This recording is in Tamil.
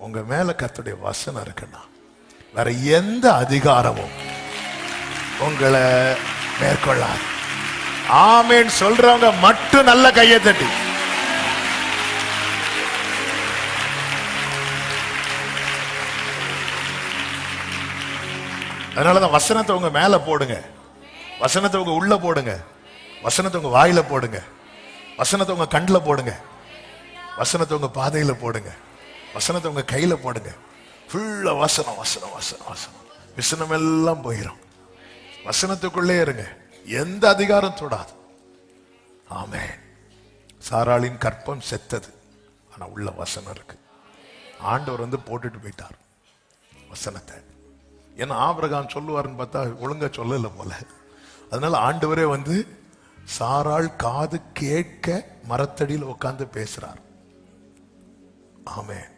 உங்க மேல கர்த்தருடைய வசனம் இருக்குன்னா வேற எந்த அதிகாரமும் உங்களை மேற்கொள்ளாது. ஆமேன் சொல்றவங்க மட்டும் நல்ல கையை தட்டி. அதனாலதான் வசனத்தை உங்க மேல போடுங்க, வசனத்தை உங்க உள்ள போடுங்க, வசனத்தை உங்க வாயில போடுங்க, வசனத்தை உங்க கண்ணில் போடுங்க, வசனத்தை உங்க பாதையில போடுங்க, வசனத்தை உங்க கையில போடுங்க. ஃபுல்லா வசனம் வசனம் வசனம் வசனம். விசனம் எல்லாம் போயிடும். வசனத்துக்குள்ளே இருங்க, எந்த அதிகாரம் தொடாது. ஆமென். சாராளின் கற்பம் செத்தது, ஆனா உள்ள வசனம் இருக்கு. ஆண்டவர் போட்டுட்டு போயிட்டார் வசனத்தை. ஏன்னா ஆபிரகாம் சொல்லுவாருன்னு பார்த்தா ஒழுங்கா சொல்லல போல. அதனால ஆண்டவரே சாராள் காது கேட்க மரத்தடியில் உட்கார்ந்து பேசுறார். ஆமென்.